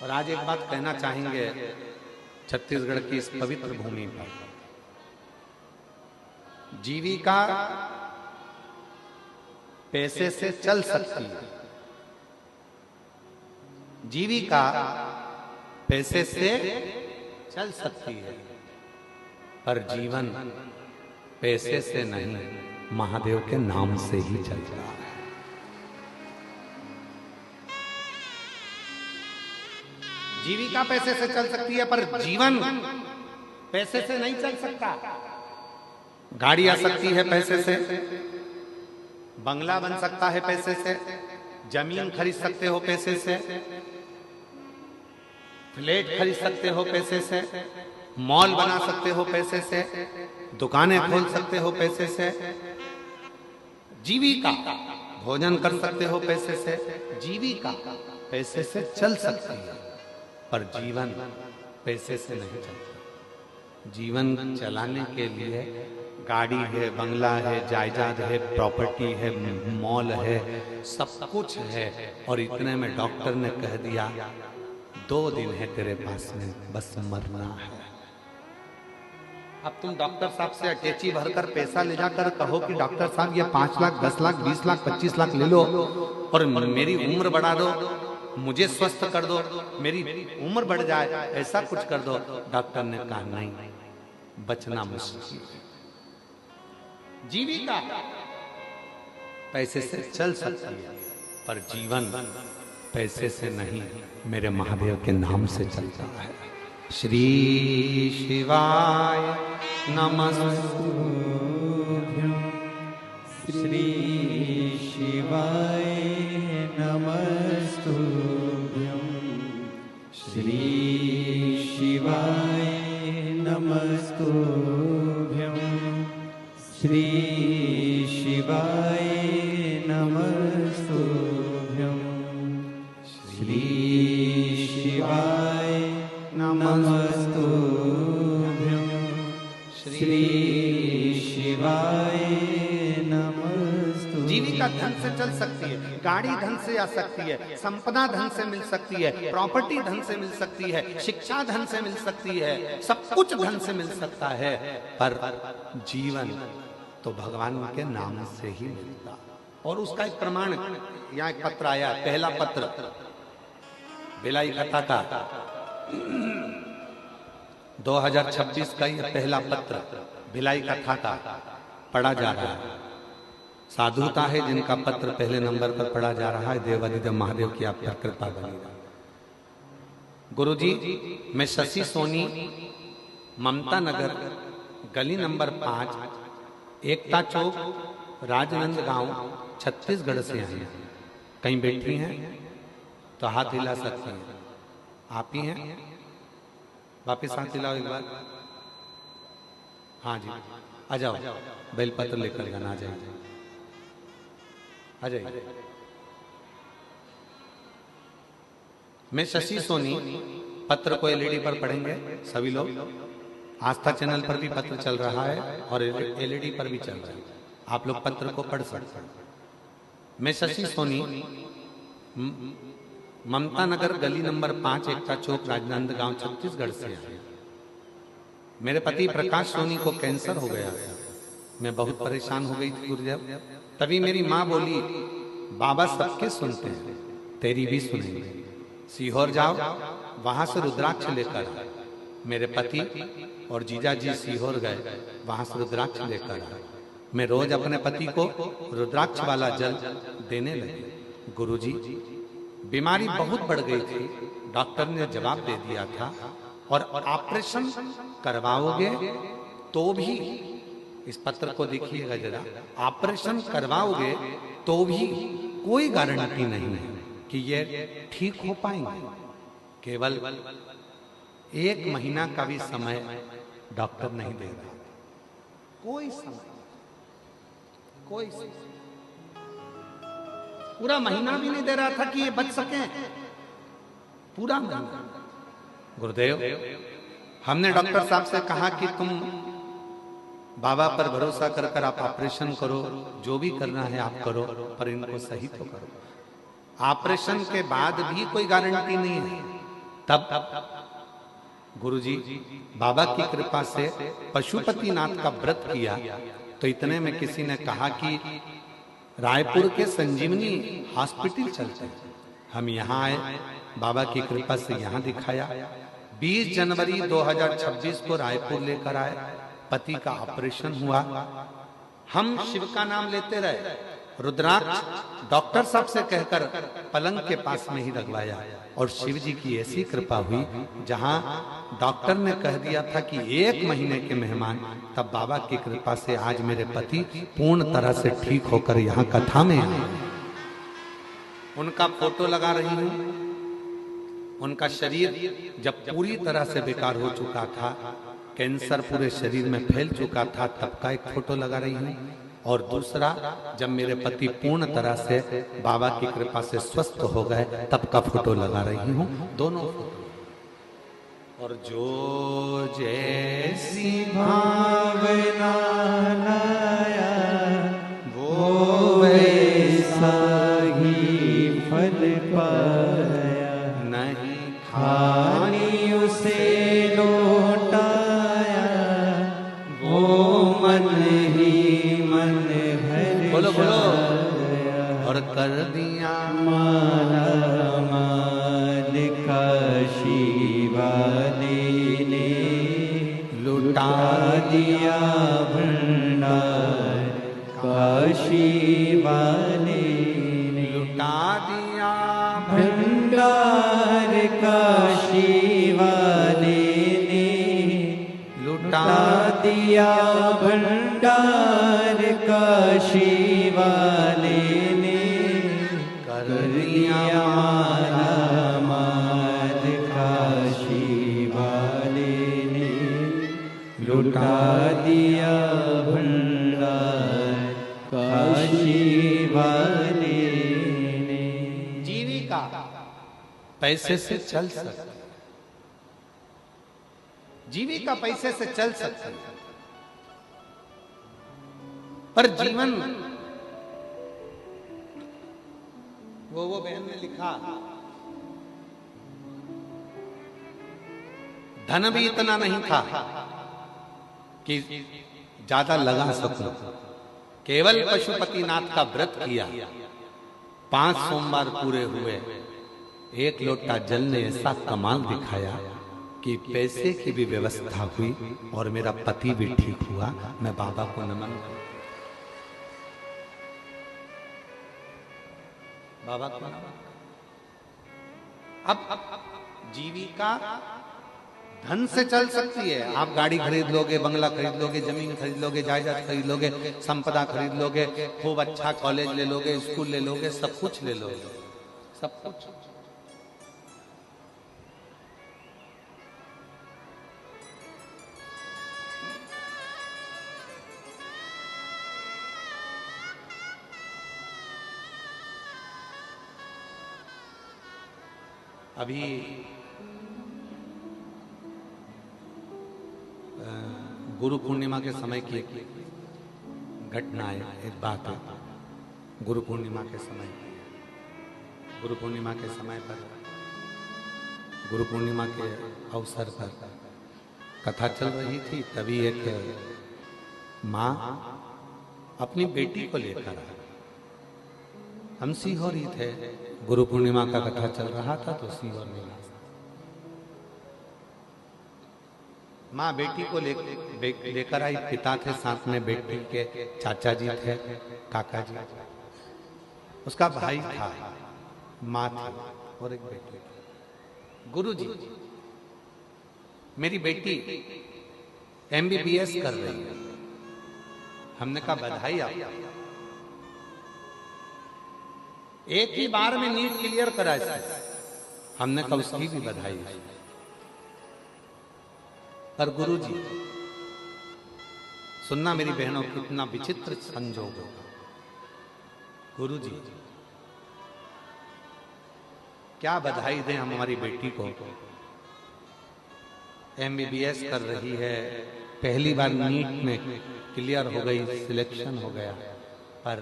और आज एक बात कहना चाहेंगे छत्तीसगढ़ की इस पवित्र भूमि पर, जीविका पैसे से चल सकती है, जीविका पैसे से चल सकती है, पर जीवन पैसे से नहीं, महादेव के नाम से ही चलता है। जीविका पैसे से चल सकती है, पर जीवन पैसे से नहीं चल सकता। गाड़ी आ सकती है पैसे से, बंगला बन सकता है पैसे से, जमीन खरीद सकते हो पैसे से, फ्लैट खरीद सकते हो पैसे से, मॉल बना सकते हो पैसे से, दुकानें खोल सकते हो पैसे से, जीविका भोजन कर सकते हो पैसे से, जीविका पैसे से चल सकती है, पर जीवन पैसे से नहीं चलता। जीवन चलाने के लिए गाड़ी है, बंगला है, जायदाद है, प्रॉपर्टी है, मॉल है, सब कुछ है, और इतने में डॉक्टर ने कह दिया 2 दिन है तेरे पास में, बस मरना है। अब तुम डॉक्टर साहब से अटैची भरकर पैसा ले जाकर कहो कि डॉक्टर साहब ये 5 लाख, 10 लाख, 20 लाख, 25 लाख ले लो और मेरी उम्र बढ़ा दो, मुझे स्वस्थ कर दो, मेरी उम्र बढ़ जाए, ऐसा कुछ कर दो। डॉक्टर ने कहा नहीं, बचना मुश्किल है। जीविका पैसे से चल सकती है, पर जीवन पैसे से नहीं, मेरे महादेव के नाम से चलता है। श्री शिवाय नमस्तुभ्यं, श्री शिवाय नमस्तुभ्यं, श्री शिवाय नमस्तुभ्यं, श्री शिवाय नमस्तुभ्यं, श्री शिवाय नमस्तुभ्यं, श्री शिवाय नमस्तुभ्यं। जीविका धन से चल सकती है, गाड़ी धन से आ सकती है, संपदा धन से मिल सकती है, प्रॉपर्टी धन से मिल सकती है, शिक्षा धन से मिल सकती है, सब कुछ धन से मिल सकता है, पर जीवन तो भगवान के नाम से ही मिलता। और उसका एक प्रमाण, यहाँ एक पत्र आया, पहला पत्र भिलाई कथा का 2026 का यह पहला पत्र भिलाई कथा का पढ़ा जा रहा है। साधुता है जिनका पत्र पहले नंबर पर पढ़ा जा रहा है। देवादिदेव महादेव की आप पर कृपा बनी रहे। गुरुजी, मैं शशि सोनी, ममता नगर, गली नंबर 5, एकता चौक, राजनंदगांव, छत्तीसगढ़ से आई हैं। कहीं बैठी हैं तो हाथ हिला सकती हैं। आप ही हैं? वापिस हाथ हिलाओ एक बार। हाँ जी, आ जाओ, बेलपत्र लेकर जाना, आ जाइए, आ जाइए। मैं शशि सोनी, पत्र को एलईडी पर पढ़ेंगे सभी लोग। आस्था चैनल पर भी पत्र चल रहा है और एलईडी पर भी चल रहा है, आप लोग पत्र को पढ़ सकते हैं। मैं शशि सोनी, ममता नगर, गली नंबर 5, एकता चौक, राजनांदगांव, छत्तीसगढ़ से आया। मेरे पति प्रकाश सोनी को कैंसर हो गया। मैं बहुत परेशान हो गई थी गुरुदेव। तभी मेरी माँ बोली, बाबा सबके सुनते हैं, तेरी भी सुनेंगे। सीहोर जाओ, वहां से रुद्राक्ष लेकर। मेरे पति और जीजा जी सीहोर गए, वहां से रुद्राक्ष लेकर आए। मैं रोज अपने पति को रुद्राक्ष वाला जल देने लगी। गुरुजी, बीमारी बहुत बढ़ गई थी, डॉक्टर ने जवाब दे दिया था, और ऑपरेशन करवाओगे तो भी, इस पत्र को देखिएगा जरा, ऑपरेशन करवाओगे तो भी कोई गारंटी नहीं है कि ये ठीक हो पाएंगे। केवल 1 महीना का भी समय डॉक्टर नहीं दे रहा, कोई समय, कोई समय, पूरा महीना भी नहीं दे रहा था कि ये बच सके, पूरा महीना। गुरुदेव, हमने डॉक्टर साहब से कहा कि तुम बाबा पर भरोसा कर कर आप ऑपरेशन करो, जो भी करना है आप करो, पर इनको सही तो करो। ऑपरेशन के बाद भी कोई गारंटी नहीं है तब गुरुजी बाबा की कृपा से पशुपतिनाथ का व्रत किया तो इतने में किसी ने कहा कि रायपुर के संजीवनी हॉस्पिटल चलते हैं। हम यहाँ आए, बाबा की कृपा से यहाँ दिखाया। 20 जनवरी 2026 को रायपुर लेकर आए, पति का ऑपरेशन हुआ। हम शिव का नाम लेते रहे, रुद्राक्ष डॉक्टर साहब से कहकर पलंग के पास में ही लगवाया और शिव जी की ऐसी कृपा हुई, जहां डॉक्टर ने कह दिया था कि 1 महीने के मेहमान, तब बाबा की कृपा से आज मेरे पति पूर्ण तरह से ठीक होकर यहाँ कथा में आए। उनका फोटो लगा रही हूं। उनका शरीर जब पूरी तरह से बेकार हो चुका था, कैंसर पूरे शरीर में फैल चुका था, तब का एक फोटो लगा रही हूं। और दूसरा, जब मेरे पति पूर्ण तरह से बाबा की कृपा से स्वस्थ हो गए, तब का फोटो लगा रही हूं। दोनों फोटो। और जो जैसी भावना लाया वो वैसा ही फल पाया, नहीं खाली उसे लौटाया वो मन ही मन भर बोलो बोलो। जाया। और कर दिया माला माल काशी वाले ने लुटा दिया भंडार काशी वाले ने लुटा दिया भंडार काशी वाले ने लुटा दिया भंडार काशी वाले ने कर दिया माला माल काशी वाले ने लुटा दिया भंडार काशी वाले ने। जीविका पैसे से चल सकती, जीविका पैसे से चल सकती, पर जीवन, वो बहन ने लिखा, धन भी इतना नहीं था कि ज्यादा लगा सकूं। केवल पशुपतिनाथ का व्रत किया, 5 सोमवार पूरे हुए, 1 लोटा जल ने ऐसा कमाल दिखाया कि पैसे की भी व्यवस्था हुई और मेरा पति भी ठीक हुआ। मैं बाबा को नमन करता हूं। बाबा को नमन। अब जीविका धन से चल सकती है। आप गाड़ी खरीद लोगे, बंगला खरीद लोगे, जमीन खरीद लोगे, जायदाद खरीद लोगे, संपदा खरीद लोगे, खूब अच्छा कॉलेज ले लोगे, स्कूल ले लोगे, सब कुछ ले लोगे, सब कुछ। अभी गुरु पूर्णिमा के समय की घटना है, एक बात है। गुरु पूर्णिमा के समय पर गुरु पूर्णिमा के अवसर पर कथा चल रही थी। तभी एक माँ अपनी बेटी को लेकर आई। हम सीहोर ही थे, गुरु पूर्णिमा का कथा चल रहा था तो सीहोर में माँ बेटी को लेकर आई। पिता थे साथ में, बेटी के चाचा जी थे, काका जी, उसका भाई था, माँ थी और एक बेटी। गुरु जी, मेरी बेटी MBBS कर रही है। हमने कहा बधाई आपको, एक ही बार में नीट क्लियर करा इसने। हमने कहा उसकी भी बधाई है। पर गुरुजी, सुनना मेरी बहनों, कितना विचित्र संजोग होगा। गुरुजी, क्या बधाई दें हम हमारी बेटी को, MBBS कर रही है, पहली बार नीट में क्लियर हो गई, सिलेक्शन हो गया, पर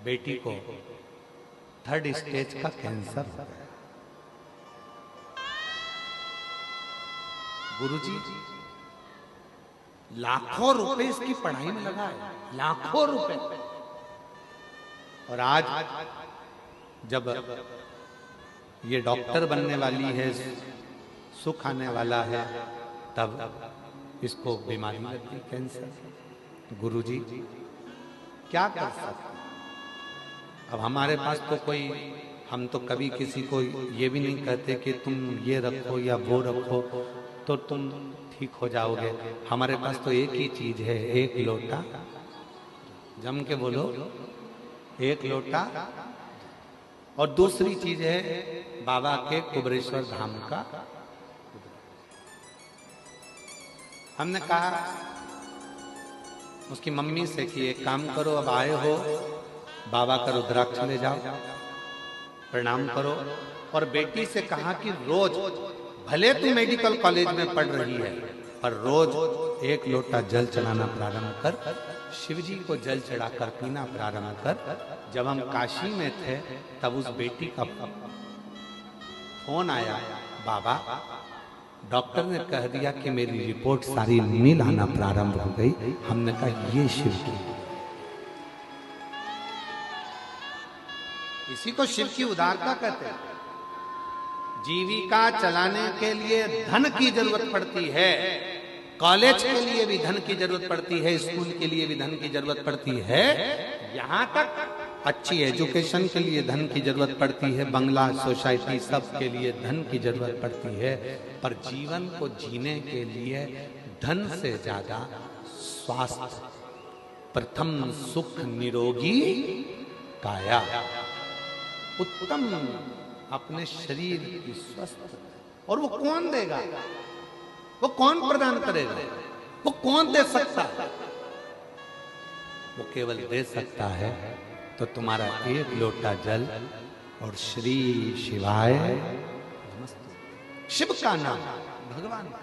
बेटी को 3rd स्टेज का कैंसर हो गया। गुरुजी लाखों रुपए इसकी पढ़ाई में लगा है, लाखों रुपए। और आज जब ये डॉक्टर बनने वाली है, सुख आने वाला है, तब इसको बीमारी लगती, कैंसर। गुरुजी क्या कर सकते? अब हमारे पास तो कोई, हम तो कभी किसी को ये भी नहीं कहते कि तुम ये रखो या वो रखो तो तुम ठीक हो जाओगे। हमारे पास तो एक ही चीज है, एक लोटा, जम के बोलो, एक लोटा। और दूसरी चीज है बाबा के कुबरेश्वर धाम का। हमने कहा उसकी मम्मी से कि एक काम करो, अब आए हो बाबा का रुद्राक्ष ले जाओ, प्रणाम करो। और बेटी से कहा कि रोज, भले तू मेडिकल कॉलेज में पढ़ रही है, पर रोज एक लोटा जल चढ़ाना प्रारंभ कर, शिव जी को जल चढ़ाकर पीना प्रारंभ कर। जब हम काशी में थे तब उस बेटी का फोन आया, बाबा डॉक्टर ने कह दिया कि मेरी रिपोर्ट सारी नील आना प्रारंभ हो गई। हमने कहा ये शिव की, इसी को शिव की उदारता कहते हैं। जीविका चलाने के लिए धन की जरूरत पड़ती है, कॉलेज के लिए भी धन की जरूरत पड़ती है, स्कूल के लिए भी धन की जरूरत पड़ती है, यहाँ तक अच्छी एजुकेशन के लिए धन की जरूरत पड़ती है, बंगला, सोसाइटी, सब के लिए धन की जरूरत पड़ती है। पर जीवन को जीने के लिए धन से ज्यादा स्वास्थ्य, प्रथम सुख निरोगी काया, उत्तम अपने शरीर की स्वस्थ। और वो कौन देगा? वो कौन प्रदान करेगा? वो कौन दे सकता है? वो केवल दे सकता है तो तुम्हारा एक लोटा जल और श्री शिवाय, शिव का नाम, भगवान का